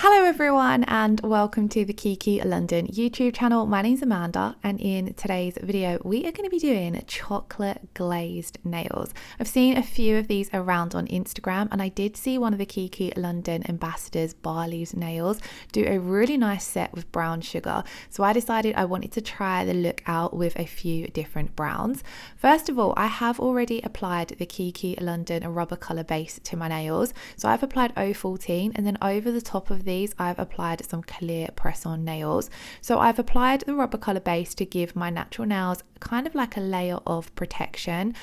Hello everyone and welcome to the Kiki London YouTube channel. My name's Amanda and in today's video we are going to be doing chocolate glazed nails. I've seen a few of these around on Instagram and I did see one of the Kiki London ambassadors, Barley's Nails, do a really nice set with brown sugar. So I decided I wanted to try the look out with a few different browns. First of all, I have already applied the Kiki London rubber colour base to my nails. So I've applied 014 and then over the top of these I've applied some clear press-on nails. So I've applied the rubber colour base to give my natural nails kind of like a layer of protection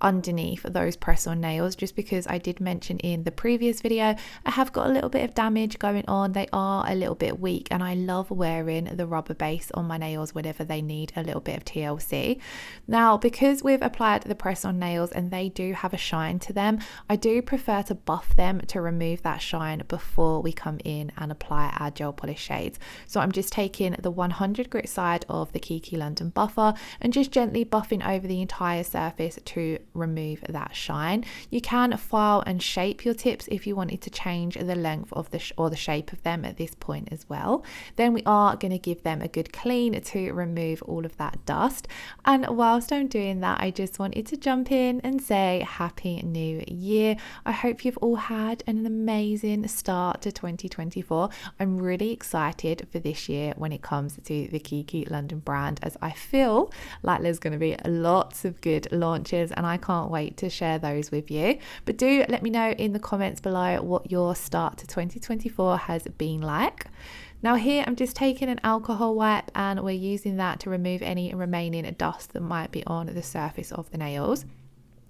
underneath those press-on nails, just because I did mention in the previous video I have got a little bit of damage going on. They are a little bit weak and I love wearing the rubber base on my nails whenever they need a little bit of TLC. Now, because we've applied the press-on nails and they do have a shine to them, I do prefer to buff them to remove that shine before we come in and apply our gel polish shades. So I'm just taking the 100 grit side of the Kiki London buffer and just gently buffing over the entire surface to remove that shine. You can file and shape your tips if you wanted to change the length of the shape of them at this point as well. Then we are going to give them a good clean to remove all of that dust. And whilst I'm doing that, I just wanted to jump in and say Happy New Year. I hope you've all had an amazing start to 2024. I'm really excited for this year when it comes to the Kiki London brand, as I feel like there's going to be lots of good launches and I can't wait to share those with you. But do let me know in the comments below what your start to 2024 has been like. Now here I'm just taking an alcohol wipe and we're using that to remove any remaining dust that might be on the surface of the nails.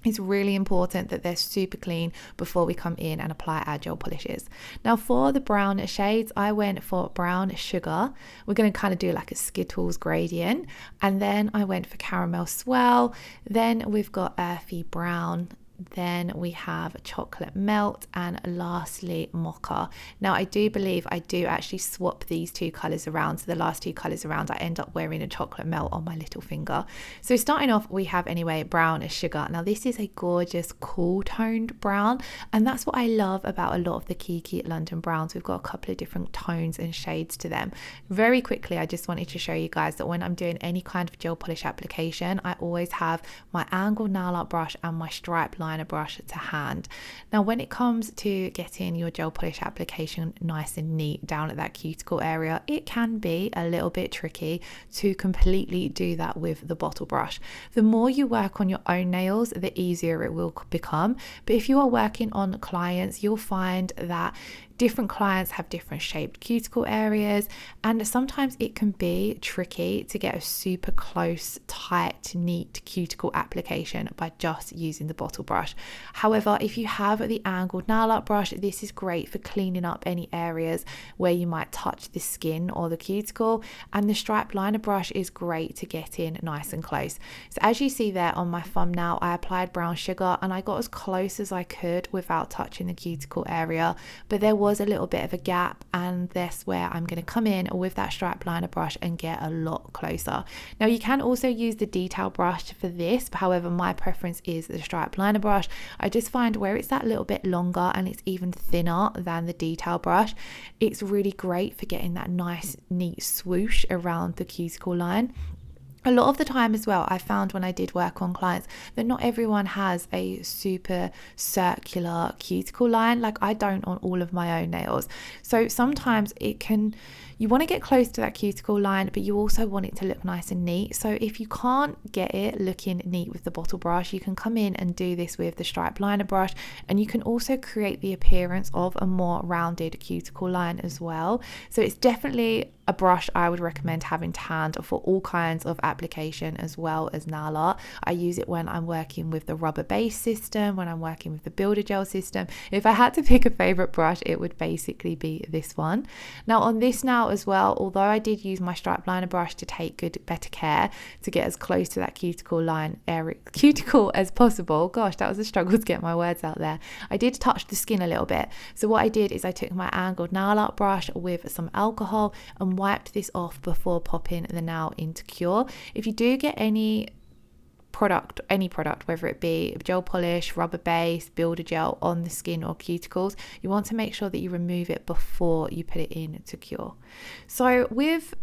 It's really important that they're super clean before we come in and apply our gel polishes. Now for the brown shades, I went for brown sugar. We're going to kind of do like a Skittles gradient. And then I went for caramel swirl. Then we've got earthy brown. Then we have chocolate melt, and lastly mocha. Now I do believe I do actually swap these two colors around, so the last two colors around I end up wearing a chocolate melt on my little finger. So starting off we have anyway brown sugar. Now this is a gorgeous cool toned brown and that's what I love about a lot of the Kiki London browns. We've got a couple of different tones and shades to them. Very quickly, I just wanted to show you guys that when I'm doing any kind of gel polish application, I always have my angled nail art brush and my stripe liner brush to hand. Now when it comes to getting your gel polish application nice and neat down at that cuticle area, it can be a little bit tricky to completely do that with the bottle brush. The more you work on your own nails, the easier it will become. But if you are working on clients, you'll find that different clients have different shaped cuticle areas and sometimes it can be tricky to get a super close, tight, neat cuticle application by just using the bottle brush. However, if you have the angled nail art brush, this is great for cleaning up any areas where you might touch the skin or the cuticle, and the stripe liner brush is great to get in nice and close. So as you see there on my thumbnail, I applied brown sugar and I got as close as I could without touching the cuticle area, but there was a little bit of a gap, and that's where I'm going to come in with that stripe liner brush and get a lot closer. Now you can also use the detail brush for this, however my preference is the stripe liner brush. I just find where it's that little bit longer and it's even thinner than the detail brush, it's really great for getting that nice neat swoosh around the cuticle line. A lot of the time as well, I found when I did work on clients that not everyone has a super circular cuticle line. Like I don't on all of my own nails. So sometimes you want to get close to that cuticle line, but you also want it to look nice and neat. So if you can't get it looking neat with the bottle brush, you can come in and do this with the stripe liner brush, and you can also create the appearance of a more rounded cuticle line as well. So it's definitely a brush I would recommend having to hand for all kinds of application as well as nail art. I use it when I'm working with the rubber base system, when I'm working with the builder gel system. If I had to pick a favorite brush, it would basically be this one. Now on this nail as well, although I did use my stripe liner brush to take better care to get as close to that cuticle as possible. Gosh, that was a struggle to get my words out there. I did touch the skin a little bit. So what I did is I took my angled nail art brush with some alcohol and wiped this off before popping the nail into cure. If you do get any product, any product, whether it be gel polish, rubber base, builder gel on the skin or cuticles, you want to make sure that you remove it before you put it in to cure. So with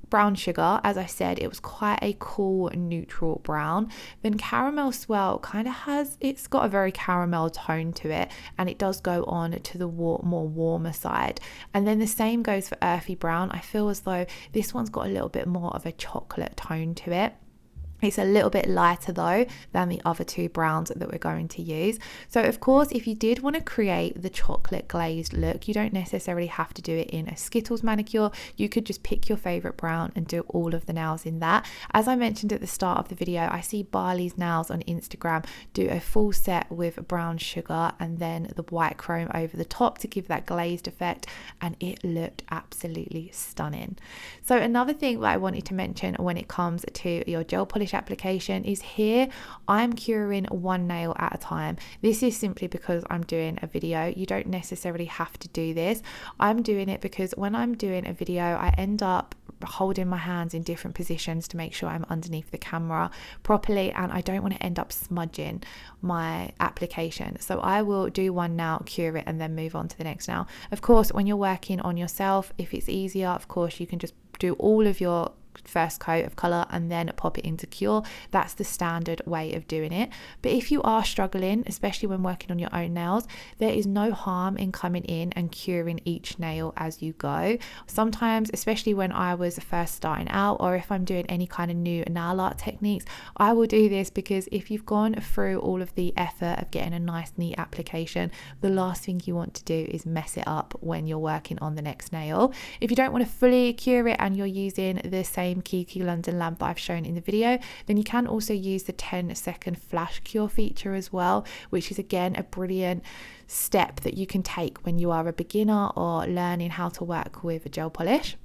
brown sugar, as I said, it was quite a cool neutral brown. Then caramel swirl kind of it's got a very caramel tone to it, and it does go on to the more warmer side. And then the same goes for earthy brown. I feel as though this one's got a little bit more of a chocolate tone to it. It's a little bit lighter though than the other two browns that we're going to use. So of course, if you did want to create the chocolate glazed look, you don't necessarily have to do it in a Skittles manicure. You could just pick your favorite brown and do all of the nails in that. As I mentioned at the start of the video, I see Barley's Nails on Instagram do a full set with brown sugar and then the white chrome over the top to give that glazed effect, and it looked absolutely stunning. So another thing that I wanted to mention when it comes to your gel polish application is here I'm curing one nail at a time. This is simply because I'm doing a video. You don't necessarily have to do this. I'm doing it because when I'm doing a video, I end up holding my hands in different positions to make sure I'm underneath the camera properly, and I don't want to end up smudging my application. So I will do one nail, cure it, and then move on to the next nail. Of course, when you're working on yourself, if it's easier, of course you can just do all of your first coat of color and then pop it into cure. That's the standard way of doing it. But if you are struggling, especially when working on your own nails, there is no harm in coming in and curing each nail as you go. Sometimes, especially when I was first starting out, or if I'm doing any kind of new nail art techniques, I will do this because if you've gone through all of the effort of getting a nice neat application, the last thing you want to do is mess it up when you're working on the next nail. If you don't want to fully cure it and you're using the same Kiki London lamp that I've shown in the video, then you can also use the 10-second flash cure feature as well, which is again a brilliant step that you can take when you are a beginner or learning how to work with a gel polish.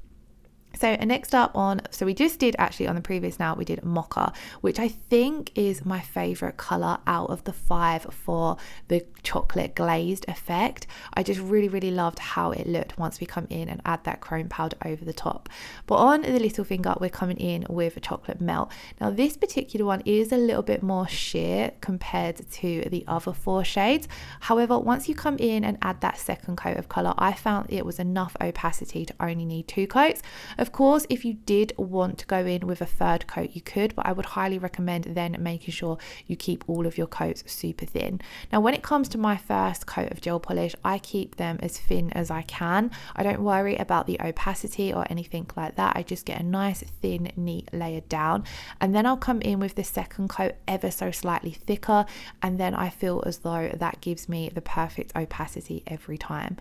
So next up so we just did actually on the previous nail, we did Mocha, which I think is my favorite color out of the 5 for the chocolate glazed effect. I just really loved how it looked once we come in and add that chrome powder over the top. But on the little finger, we're coming in with a chocolate melt. Now this particular one is a little bit more sheer compared to the other 4 shades. However, once you come in and add that second coat of color, I found it was enough opacity to only need 2 coats. Of course, if you did want to go in with a 3rd coat, you could, but I would highly recommend then making sure you keep all of your coats super thin. Now, when it comes to my first coat of gel polish, I keep them as thin as I can. I don't worry about the opacity or anything like that. I just get a nice, thin, neat layer down. And then I'll come in with the second coat ever so slightly thicker. And then I feel as though that gives me the perfect opacity every time.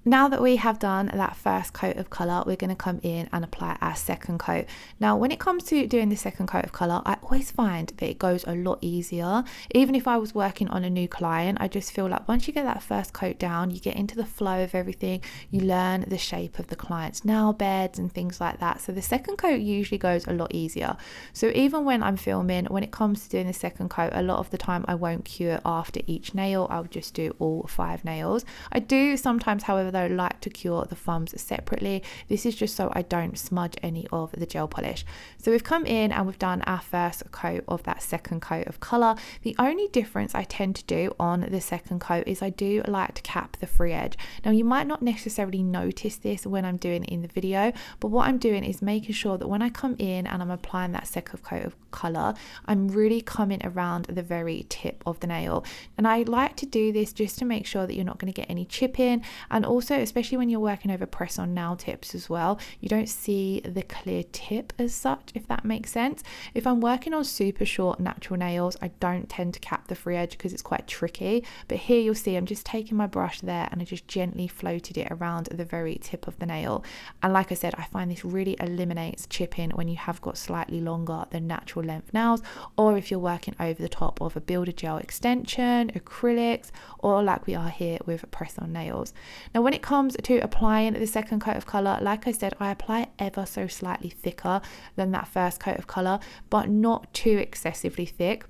Now that we have done that first coat of colour, we're going to come in and apply our second coat. Now, when it comes to doing the second coat of colour, I always find that it goes a lot easier. Even if I was working on a new client, I just feel like once you get that first coat down, you get into the flow of everything, you learn the shape of the client's nail beds and things like that. So the second coat usually goes a lot easier. So even when I'm filming, when it comes to doing the second coat, a lot of the time I won't cure after each nail. I'll just do all 5 nails. I do sometimes, however, though, like to cure the thumbs separately. This is just so I don't smudge any of the gel polish. So we've come in and we've done our first coat of that second coat of colour. The only difference I tend to do on the second coat is I do like to cap the free edge. Now you might not necessarily notice this when I'm doing it in the video, but what I'm doing is making sure that when I come in and I'm applying that second coat of colour, I'm really coming around the very tip of the nail. And I like to do this just to make sure that you're not going to get any chipping, and also especially when you're working over press on nail tips as well, you don't see the clear tip as such, if that makes sense. If I'm working on super short natural nails, I don't tend to cap the free edge because it's quite tricky, but here you'll see I'm just taking my brush there and I just gently floated it around the very tip of the nail. And like I said, I find this really eliminates chipping when you have got slightly longer than natural length nails, or if you're working over the top of a builder gel extension, acrylics, or like we are here with press on nails. Now when it comes to applying the second coat of colour, like I said, I apply ever so slightly thicker than that first coat of colour, but not too excessively thick.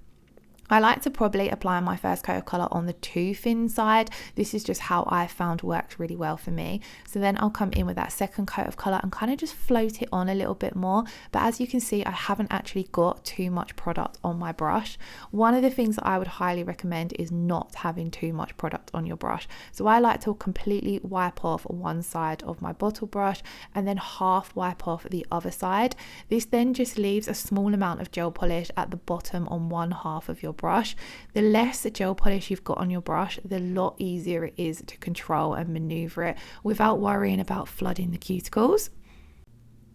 I like to probably apply my first coat of colour on the too thin side. This is just how I found works really well for me. So then I'll come in with that second coat of colour and kind of just float it on a little bit more. But as you can see, I haven't actually got too much product on my brush. One of the things that I would highly recommend is not having too much product on your brush. So I like to completely wipe off one side of my bottle brush and then half wipe off the other side. This then just leaves a small amount of gel polish at the bottom on one half of your brush. The less gel polish you've got on your brush, the lot easier it is to control and maneuver it without worrying about flooding the cuticles.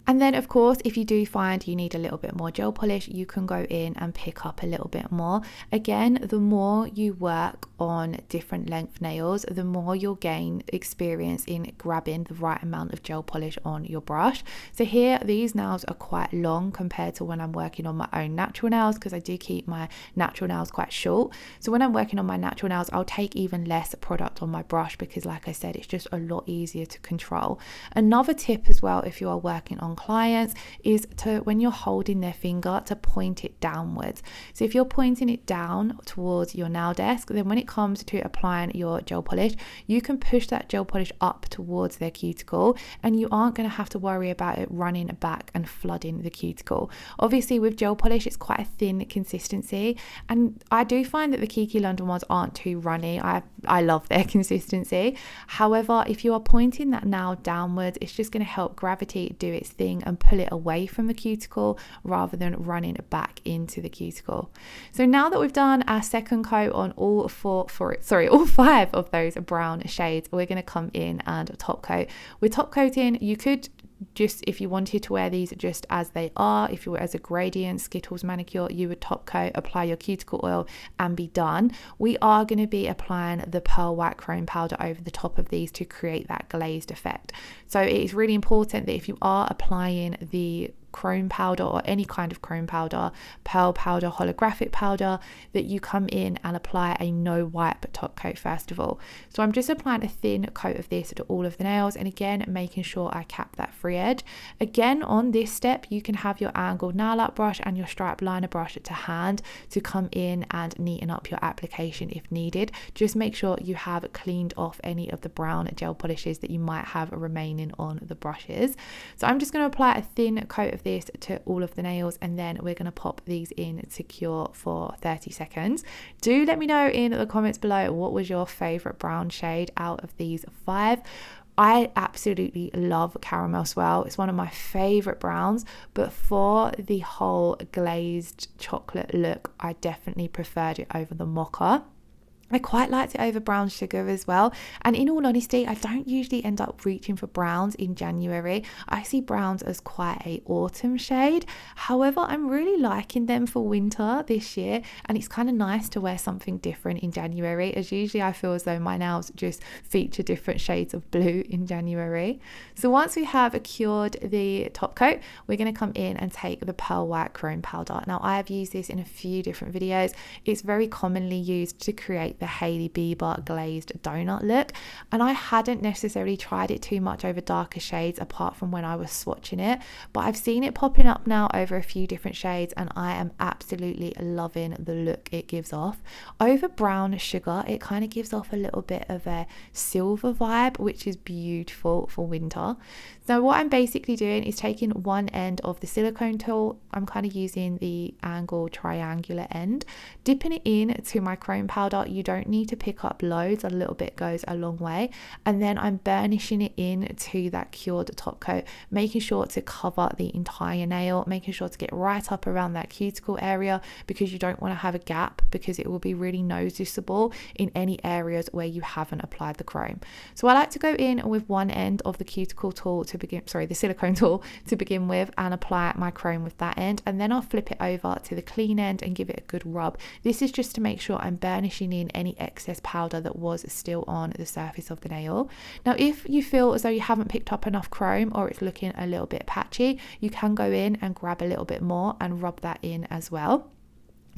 And then of course, if you do find you need a little bit more gel polish, you can go in and pick up a little bit more. Again, the more you work on different length nails, the more you'll gain experience in grabbing the right amount of gel polish on your brush. So here, these nails are quite long compared to when I'm working on my own natural nails, because I do keep my natural nails quite short. So when I'm working on my natural nails, I'll take even less product on my brush because, like I said, it's just a lot easier to control. Another tip as well, if you are working on clients, is to, when you're holding their finger, to point it downwards. So if you're pointing it down towards your nail desk, then when it comes to applying your gel polish, you can push that gel polish up towards their cuticle and you aren't going to have to worry about it running back and flooding the cuticle. Obviously with gel polish, it's quite a thin consistency, and I do find that the Kiki London ones aren't too runny. I love their consistency. However, if you are pointing that nail downwards, it's just going to help gravity do its thing and pull it away from the cuticle rather than running it back into the cuticle. So now that we've done our second coat on all five of those brown shades, we're going to come in and top coat. With top coating, you could just, if you wanted to wear these just as they are, if you were as a gradient Skittles manicure, you would top coat, apply your cuticle oil and be done. We are going to be applying the pearl white chrome powder over the top of these to create that glazed effect. So it is really important that if you are applying the chrome powder or any kind of chrome powder, pearl powder, holographic powder, that you come in and apply a no wipe top coat first of all. So I'm just applying a thin coat of this to all of the nails, and again making sure I cap that free edge. Again, on this step you can have your angled nail art brush and your stripe liner brush to hand to come in and neaten up your application if needed. Just make sure you have cleaned off any of the brown gel polishes that you might have remaining on the brushes. So I'm just going to apply a thin coat of this to all of the nails, and then we're going to pop these in to cure for 30 seconds. Do let me know in the comments below what was your favorite brown shade out of these five. I absolutely love Caramel Swirl. It's one of my favorite browns, but for the whole glazed chocolate look, I definitely preferred it over the Mocha. I quite liked it over brown sugar as well, and in all honesty, I don't usually end up reaching for browns in January. I see browns as quite a autumn shade. However, I'm really liking them for winter this year, and it's kind of nice to wear something different in January, as usually I feel as though my nails just feature different shades of blue in January. So once we have cured the top coat, we're going to come in and take the pearl white chrome powder. Now I have used this in a few different videos. It's very commonly used to create the Hailey Bieber glazed donut look, and I hadn't necessarily tried it too much over darker shades apart from when I was swatching it, but I've seen it popping up now over a few different shades and I am absolutely loving the look it gives off. Over brown sugar, it kind of gives off a little bit of a silver vibe, which is beautiful for winter. So what I'm basically doing is taking one end of the silicone tool, I'm kind of using the angled triangular end, dipping it in to my chrome powder. You don't need to pick up loads, a little bit goes a long way, and then I'm burnishing it in to that cured top coat, making sure to cover the entire nail, making sure to get right up around that cuticle area, because you don't want to have a gap, because it will be really noticeable in any areas where you haven't applied the chrome. So I like to go in with one end of the cuticle tool to begin, the silicone tool to begin with, and apply my chrome with that end, and then I'll flip it over to the clean end and give it a good rub. This is just to make sure I'm burnishing in any excess powder that was still on the surface of the nail. Now if you feel as though you haven't picked up enough chrome or it's looking a little bit patchy, you can go in and grab a little bit more and rub that in as well.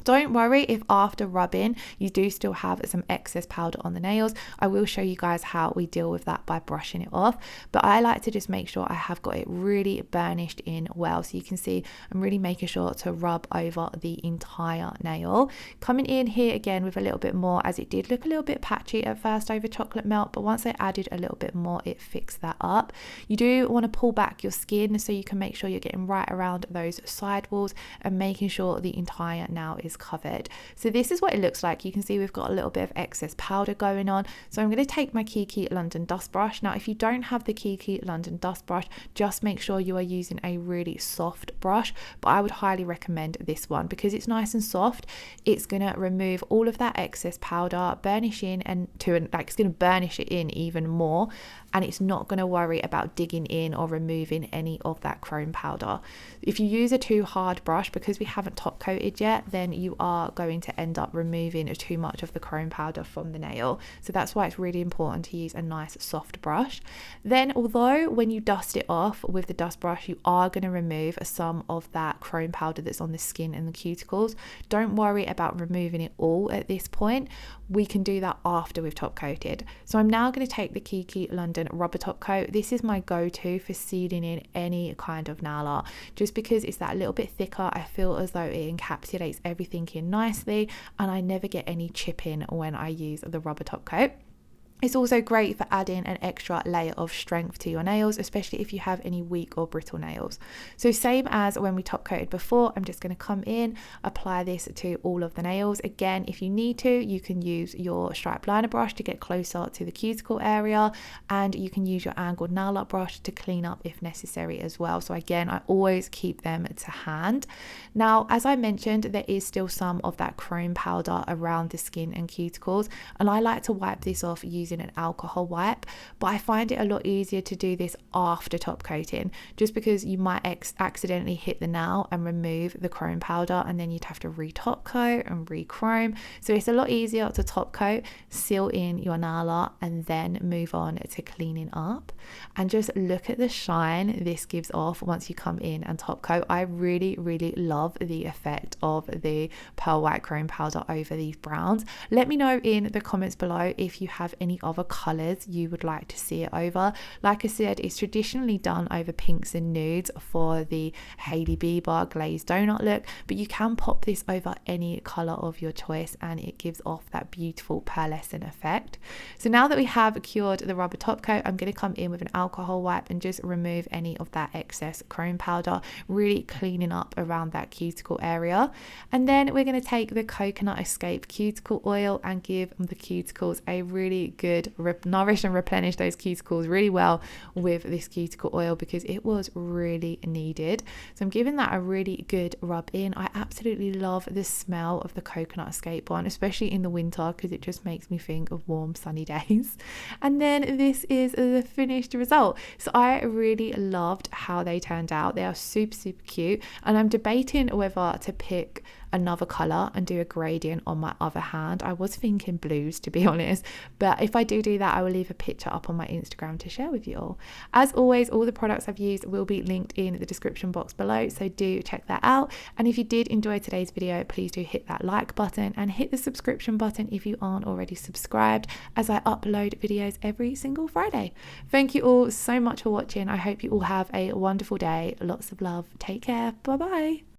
Don't worry if after rubbing you do still have some excess powder on the nails. I will show you guys how we deal with that by brushing it off, but I like to just make sure I have got it really burnished in well. So you can see I'm really making sure to rub over the entire nail. Coming in here again with a little bit more, as it did look a little bit patchy at first over chocolate melt, but once I added a little bit more, it fixed that up. You do want to pull back your skin so you can make sure you're getting right around those side walls and making sure the entire nail is covered. So this is what it looks like. You can see we've got a little bit of excess powder going on. So I'm going to take my Kiki London dust brush. Now if you don't have the Kiki London dust brush, just make sure you are using a really soft brush, but I would highly recommend this one because it's nice and soft. It's going to remove all of that excess powder, burnish in, and it's going to burnish it in even more, and it's not going to worry about digging in or removing any of that chrome powder. If you use a too hard brush, because we haven't top coated yet, then you are going to end up removing too much of the chrome powder from the nail. So that's why it's really important to use a nice soft brush. Then although when you dust it off with the dust brush you are going to remove some of that chrome powder that's on the skin and the cuticles, don't worry about removing it all at this point. We can do that after we've top coated. So I'm now going to take the Kiki London rubber top coat. This is my go-to for sealing in any kind of nail art, just because it's that little bit thicker. I feel as though it encapsulates everything in nicely, and I never get any chipping when I use the rubber top coat. It's also great for adding an extra layer of strength to your nails, especially if you have any weak or brittle nails. So same as when we top coated before, I'm just going to come in, apply this to all of the nails. Again, if you need to, you can use your stripe liner brush to get closer to the cuticle area, and you can use your angled nail art brush to clean up if necessary as well. So again, I always keep them to hand. Now, as I mentioned, there is still some of that chrome powder around the skin and cuticles, and I like to wipe this off using an alcohol wipe, but I find it a lot easier to do this after top coating, just because you might accidentally hit the nail and remove the chrome powder, and then you'd have to re-top coat and re-chrome. So it's a lot easier to top coat, seal in your nail art, and then move on to cleaning up. And just look at the shine this gives off once you come in and top coat. I really love the effect of the pearl white chrome powder over these browns. Let me know in the comments below if you have any other colors you would like to see it over. Like I said, it's traditionally done over pinks and nudes for the Hailey Bieber glazed donut look, but you can pop this over any color of your choice and it gives off that beautiful pearlescent effect. So now that we have cured the rubber top coat, I'm going to come in with an alcohol wipe and just remove any of that excess chrome powder, really cleaning up around that cuticle area. And then we're going to take the Coconut Escape cuticle oil and give the cuticles a really good nourish and replenish those cuticles really well with this cuticle oil, because it was really needed. So I'm giving that a really good rub in. I absolutely love the smell of the Coconut Escape one, especially in the winter, because it just makes me think of warm sunny days. And then this is the finished result. So I really loved how they turned out. They are super cute, and I'm debating whether to pick another color and do a gradient on my other hand. I was thinking blues, to be honest, but if I do that, I will leave a picture up on my Instagram to share with you all. As always, all the products I've used will be linked in the description box below, so do check that out. And if you did enjoy today's video, please do hit that like button and hit the subscription button if you aren't already subscribed, as I upload videos every single Friday. Thank you all so much for watching. I hope you all have a wonderful day. Lots of love. Take care. Bye bye.